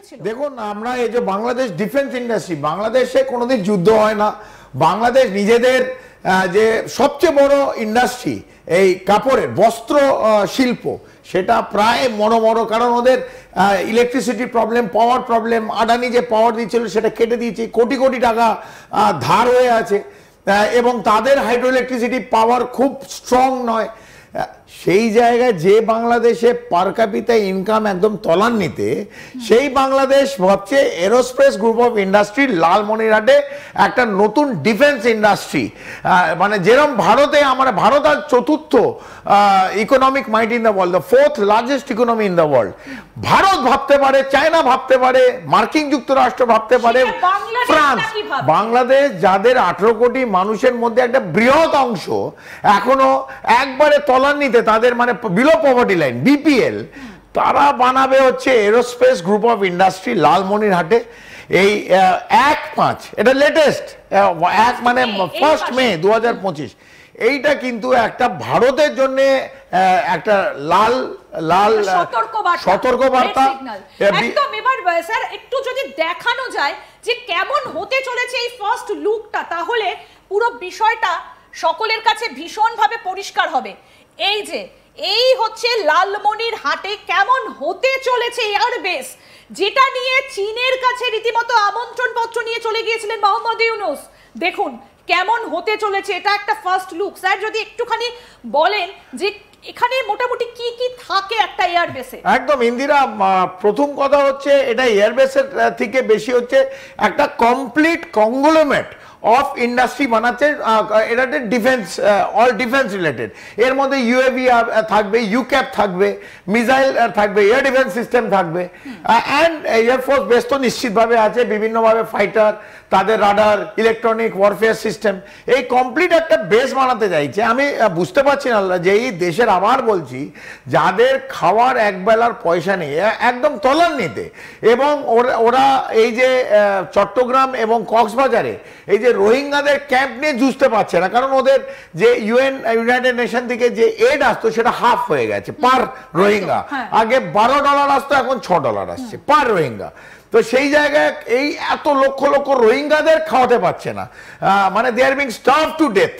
হয়েছিল? দেখুন, আমরা এই যে বাংলাদেশ ডিফেন্স ইন্ডাস্ট্রি, বাংলাদেশে কোনোদিন যুদ্ধ হয় না। বাংলাদেশ নিজেদের যে সবচেয়ে বড় ইন্ডাস্ট্রি এই কাপড়ের বস্ত্র শিল্প, সেটা প্রায় মরো, কারণ ওদের ইলেকট্রিসিটি প্রবলেম, পাওয়ার প্রবলেম, আদানি যে পাওয়ার দিচ্ছিল সেটা কেটে দিয়েছে, কোটি কোটি টাকা ধার হয়ে আছে, এবং তাদের হাইড্রো ইলেকট্রিসিটি পাওয়ার খুব স্ট্রং নয়। সেই জায়গায় যে বাংলাদেশে পার ক্যাপিটা ইনকাম একদম তলান্নিতে, সেই বাংলাদেশ ভাবছে এরোস্পেস গ্রুপ অফ ইন্ডাস্ট্রি লালমনিরহাটে একটা নতুন ডিফেন্স ইন্ডাস্ট্রি, মানে যেরকম ভারতে, আমরা ভারত আর চতুর্থ economic might in the world, the fourth largest economy in the world. Bharat ভাবতে পারে, চায়না ভাবতে পারে, মার্কিন যুক্তরাষ্ট্র ভাবতে পারে, ফ্রান্স। বাংলাদেশ যাদের 18 কোটি মানুষের মধ্যে একটা বৃহৎ অংশ এখনো একবারে তলান্নিতে, তাদের মানে বিলো পভার্টি লাইন, বিপিএল, তারা বানাবে হচ্ছে এরোস্পেস গ্রুপ অফ ইন্ডাস্ট্রি লালমনিরহাটে। এই 1/5, এটা লেটেস্ট, মানে 1 মে 2025। এইটা কিন্তু একটা ভারতের জন্য একটা লাল সতর্ক বার্তা একদম। এবার স্যার একটু যদি দেখানো যায় যে কেমন হতে চলেছে এই ফার্স্ট লুকটা, তাহলে পুরো বিষয়টা সকলের কাছে ভীষণভাবে পরিষ্কার হবে। এই হচ্ছে লালমনিরহাটে কেমন হতে চলেছে এয়ারবেস, যেটা নিয়ে চীনের কাছে রীতিমতো আমন্ত্রণ পত্র নিয়ে চলে গিয়েছিলেন মোহাম্মদ ইউনূস। দেখুন কেমন হতে চলেছে, এটা একটা ফার্স্ট লুক। স্যার যদি একটুখানি বলেন যে এখানে মোটামুটি কি কি থাকে একটা এয়ারবেসে। একদম ইন্দিরা, প্রথম কথা হচ্ছে এটা এয়ারবেসের থেকে বেশি হচ্ছে একটা কমপ্লিট কংগ্লোমেরেট অফ ইন্ডাস্ট্রি বানাচ্ছে। এটা ডিফেন্স, অল ডিফেন্স রিলেটেড। এর মধ্যে ইউএভি থাকবে, ইউক্যাপ থাকবে, মিসাইল থাকবে, এয়ার ডিফেন্স সিস্টেম থাকবে, অ্যান্ড এয়ারফোর্স বেস তো নিশ্চিতভাবে আছে, বিভিন্নভাবে ফাইটার, তাদের রাডার, ইলেকট্রনিক ওয়ারফেয়ার সিস্টেম, এই কমপ্লিট একটা বেস বানাতে চাইছে। আমি বুঝতে পারছি না যে এই দেশের, আবার বলছি, যাদের খাওয়ার একবেলার পয়সা নেই, একদম তলান্নিতে, এবং ওরা এই যে চট্টগ্রাম এবং কক্সবাজারে এই যে রোহিঙ্গাদের ক্যাম্প নিয়ে জুঝতে পারছে না, কারণ ওদের যে ইউনাইটেড নেশন থেকে যে এড আসতো সেটা হাফ হয়ে গেছে পার রোহিঙ্গা। আগে $12 আসতো, এখন $6 আসছে পার রোহিঙ্গা। তো সেই জায়গায় এই এত লক্ষ লক্ষ রোহিঙ্গাদের খাওয়াতে পারছে না, মানে দে আর বিং স্টার্ভড টু ডেথ।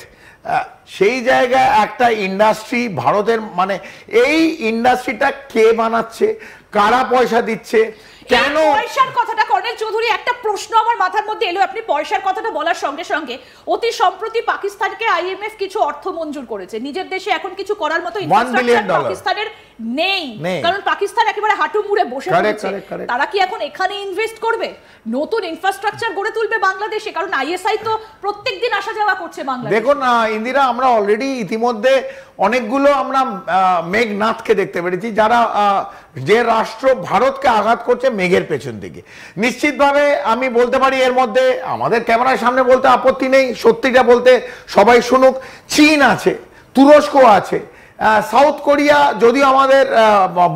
সেই জায়গায় একটা ইন্ডাস্ট্রি ভারতের, মানে এই ইন্ডাস্ট্রিটা কে বানাচ্ছে, কারা পয়সা দিচ্ছে, কেন? পয়সার কথাটা কর্নেল চৌধুরী, একটা প্রশ্ন আমার মাথার মধ্যে এলো আপনি পয়সার কথাটা বলার সঙ্গে সঙ্গে। অতি সম্প্রতি পাকিস্তানকে আইএমএফ কিছু অর্থ মঞ্জুর করেছে, নিজের দেশে এখন কিছু করার মতো ইনফ্রাস্ট্রাকচার পাকিস্তানের নেই, কারণ পাকিস্তান একেবারে হাঁটু মুড়ে বসে রয়েছে। তারা কি এখন এখানে ইনভেস্ট করবে, নতুন ইনফ্রাস্ট্রাকচার গড়ে তুলবে বাংলাদেশে? কারণ আইএসআই তো প্রত্যেকদিন আসা যাওয়া করছে বাংলাদেশে। দেখুন ইন্দিরা, আমরা অলরেডি ইতিমধ্যে অনেকগুলো আমরা মেঘনাথকে দেখতে পেরেছি, যারা যে রাষ্ট্র ভারতকে আঘাত করছে মেঘের পেছন থেকে। নিশ্চিতভাবে আমি বলতে পারি, এর মধ্যে আমাদের ক্যামেরার সামনে বলতে আপত্তি নেই, সত্যিটা বলতে সবাই শুনুক, চীন আছে, তুরস্ক আছে, সাউথ কোরিয়া যদিও আমাদের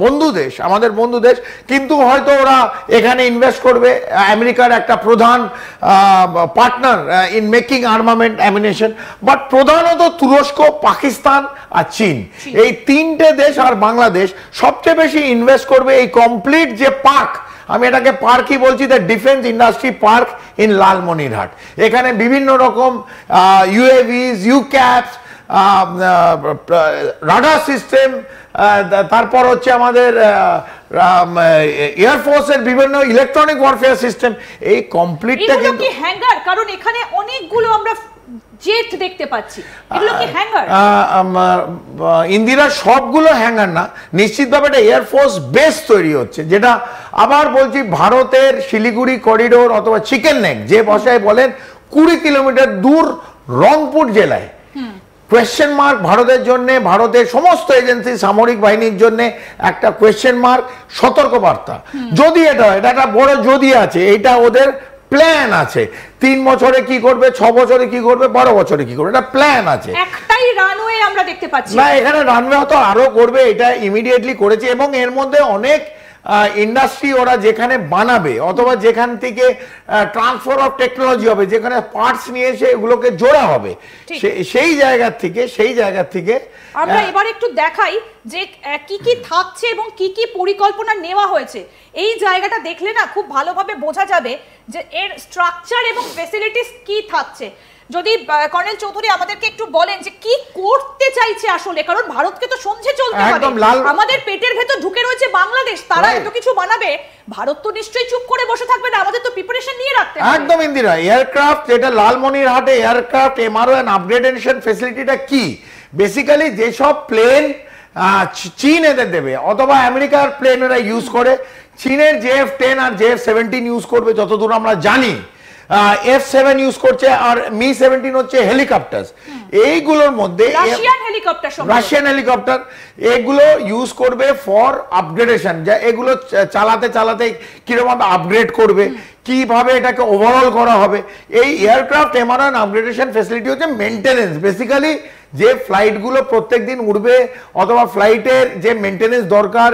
বন্ধু দেশ, কিন্তু হয়তো ওরা এখানে ইনভেস্ট করবে। আমেরিকার একটা প্রধান partner in making armament amination, but প্রধানত তুরস্ক, পাকিস্তান আর চীন, এই তিনটে দেশ আর বাংলাদেশ সবচেয়ে বেশি ইনভেস্ট করবে এই কমপ্লিট যে পার্ক, আমি এটাকে পার্কই বলছি, the defence industry park in Lalmonirhat. এখানে বিভিন্ন রকম ইউএভিস, ইউক্যাপস, রাডার সিস্টেম, তারপর হচ্ছে আমাদের এয়ারফোর্সের বিভিন্ন ইলেকট্রনিক ওয়ারফেয়ার সিস্টেম, এই কমপ্লিটটা কিন্তু হ্যাঙ্গার, কারণ এখানে অনেকগুলো আমরা জেট দেখতে পাচ্ছি, এগুলো কি হ্যাঙ্গার? ইন্দিরা, সবগুলো হ্যাঙ্গার না, নিশ্চিতভাবে একটা এয়ারফোর্স বেস তৈরি হচ্ছে, যেটা আবার বলছি ভারতের শিলিগুড়ি করিডোর অথবা চিকেন নেক যে ভাষায় বলেন 20 কিলোমিটার দূর রংপুর জেলায়। কোয়েশ্চেন মার্ক ভারতের জন্য, ভারতের সমস্ত এজেন্সি, সামরিক বাহিনীর জন্য একটা কোয়েশ্চেন মার্ক, সতর্কবার্তা। যদি এটা একটা বড় যদি আছে, এটা ওদের প্ল্যান আছে, 3 বছরে কি করবে, 6 বছরে কি করবে, 12 বছরে কি করবে, এটা প্ল্যান আছে। একটাই রানওয়ে আমরা দেখতে পাচ্ছি না, এখানে রানওয়ে হয়তো আরো করবে, এটা ইমিডিয়েটলি করেছে, এবং এর মধ্যে অনেক ইন্ডাস্ট্রি ওরা যেখানে বানাবে অথবা যেখান থেকে ট্রান্সফার অফ টেকনোলজি হবে, যেখানে পার্টস নিয়ে এসে এগুলোকে জোড়া হবে, সেই জায়গা থেকে আমরা এবার একটু দেখাই যে কি কি থাকছে এবং কি কি পরিকল্পনা নেওয়া হয়েছে। এই জায়গাটা দেখলে না খুব ভালোভাবে বোঝা যাবে যে এর স্ট্রাকচার এবং ফ্যাসিলিটিস কি থাকছে। যদি কর্নেল চৌধুরী আমাদেরকে একটু বলেন যে কি করতে চাইছে আসলে, কারণ ভারতকে তো সমঝে চলতে হবে, আমাদের পেটের ভেতর ঢুকে রয়েছে বাংলাদেশ, তারা এত কিছু বানাবে, ভারত তো নিশ্চয়ই চুপ করে বসে থাকবে না, আমাদের তো প্রিপারেশন নিয়ে রাখতে হবে। একদম ইন্দিরা, এয়ারক্রাফট যেটা লালমনিরহাটে এয়ারক্রাফট এমআরও এন্ড আপগ্রেডেশন ফ্যাসিলিটিটা কি, বেসিক্যালি যেসব প্লেন চীন এদের দেবে অথবা আমেরিকার প্লেন এরা ইউজ করে, চীনের JF-10 আর JF-17 ইউজ করবে যতদূর আমরা জানি, F-7 ইউজ করছে, আর Mi-17 হচ্ছে হেলিকপ্টার। এইগুলোর মধ্যে রাশিয়ান হেলিকপ্টার এগুলো ইউজ করবে ফর আপগ্রেডেশন, যা এগুলো চালাতে চালাতে কিরকম আপগ্রেড করবে, কিভাবে এটাকে ওভারঅল করা হবে। এই এয়ারক্রাফট এমআরও আপগ্রেডেশন ফ্যাসিলিটি হচ্ছে মেইনটেনেন্স, বেসিক্যালি যে ফ্লাইটগুলো প্রত্যেকদিন উড়বে অথবা ফ্লাইটের যে মেইনটেনেন্স দরকার,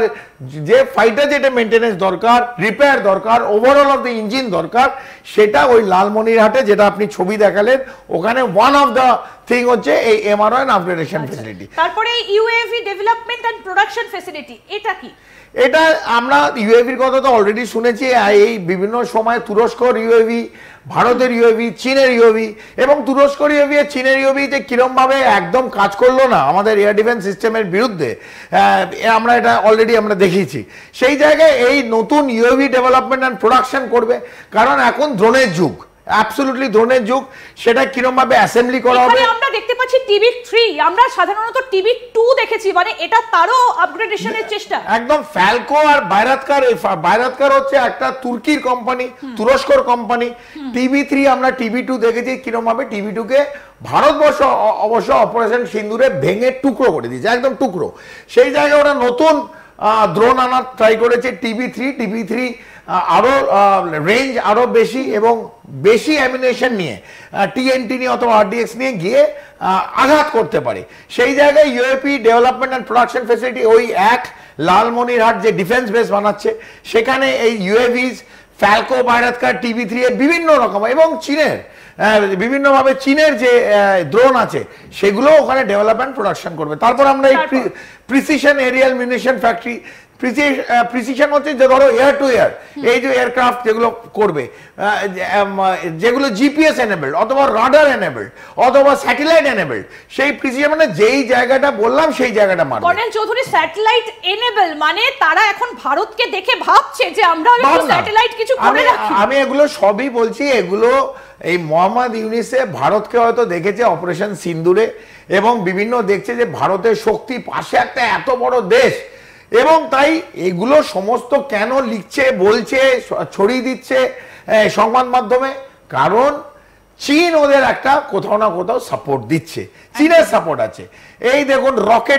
যে ফ্লাইটের যেটা মেইনটেনেন্স দরকার, রিপেয়ার দরকার, ওভারঅল অফ দ্য ইঞ্জিন দরকার, সেটা ওই লালমনিরহাটে যেটা আপনি ছবি দেখালেন ওখানে ওয়ান অফ দ্য থিং হচ্ছে এই এমআরও এন্ড আপগ্রেডেশন ফ্যাসিলিটি। তারপরে UAV development and production facility, এটা কি? এটা আমরা ইউএভির কথা তো অলরেডি শুনেছি, এই বিভিন্ন সময় তুরস্কর ইউএভি, ভারতের ইউএভি, চীনের ইউএভি, এবং তুরস্কর ইউএভি আর চীনের ইউএভি যে কিরম ভাবে একদম কাজ করলো না আমাদের এয়ার ডিফেন্স সিস্টেমের বিরুদ্ধে, আমরা এটা অলরেডি আমরা দেখিয়েছি। সেই জায়গায় এই নতুন ইউএভি ডেভেলপমেন্ট অ্যান্ড প্রোডাকশন করবে, কারণ এখন ড্রোনের যুগ, অ্যাবসলিউটলি ড্রোনের যুগ, সেটা কিরম ভাবে অ্যাসেম্বলি করা হবে। আমরা দেখতে পাচ্ছি TB3, আমরা সাধারণত TB2 দেখেছি, মানে এটা তারও আপগ্রেডেশনের চেষ্টা। একদম ফ্যালকো আর বাইরাতকার হচ্ছে একটা তুর্কির কোম্পানি, তুরস্কর কোম্পানি। TB3 আমরা TB2 দেখেছি কিরম ভাবে TB2 কে ভারতবর্ষ অবশ্য অপারেশন সিন্দুরে ভেঙে টুকরো করে দিয়েছে, একদম টুকরো। সেই জায়গায় ওরা নতুন ড্রোন আনার ট্রাই করেছে TB3 আরো রেঞ্জ আরো বেশি এবং বেশি অ্যামিনেশন নিয়ে, TNT নিয়ে অথবা RDX নিয়ে গিয়ে আঘাত করতে পারে। সেই জায়গায় UAP development and production facility ওই এক লালমনিরহাট যে ডিফেন্স বেস বানাচ্ছে, সেখানে এই ইউএভিস, ফ্যালকো, বাইরাতকার, TB3 এর বিভিন্ন রকম এবং চীনের বিভিন্নভাবে চীনের যে ড্রোন আছে সেগুলো ওখানে ডেভেলপমেন্ট প্রোডাকশন করবে। তারপর আমরা এই precision aerial munition factory, precision হচ্ছে যে ধরো এয়ার টু এয়ার, এই যে এয়ারক্রাফট যেগুলো করবে, যেগুলো জিপিএস এনেবলড অথবা রাডার এনেবলড অথবা স্যাটেলাইট এনেবলড, সেই প্রিসিশন মানে যেই জায়গাটা বললাম সেই জায়গাটা মারবে। কর্নেল চৌধুরী, স্যাটেলাইট এনেবল মানে তারা এখন ভারতকে দেখে ভাবছে যে আমরা স্যাটেলাইট কিছু করে রাখি। আমি এগুলো সবই বলছি, এগুলো এই মোহাম্মদ ইউনিসে ভারতকে হয়তো দেখেছে অপারেশন সিন্দুরে এবং বিভিন্ন দেখছে যে ভারতের শক্তি, পাশে একটা এত বড় দেশ, এবং তাই এগুলো সমস্ত কেন লিখছে, বলছে, ছড়িয়ে দিচ্ছে সংবাদ মাধ্যমে, কারণ চীন ওদের একটা কোথাও না কোথাও সাপোর্ট দিচ্ছে, চীনের সাপোর্ট আছে। এই দেখুন রকেট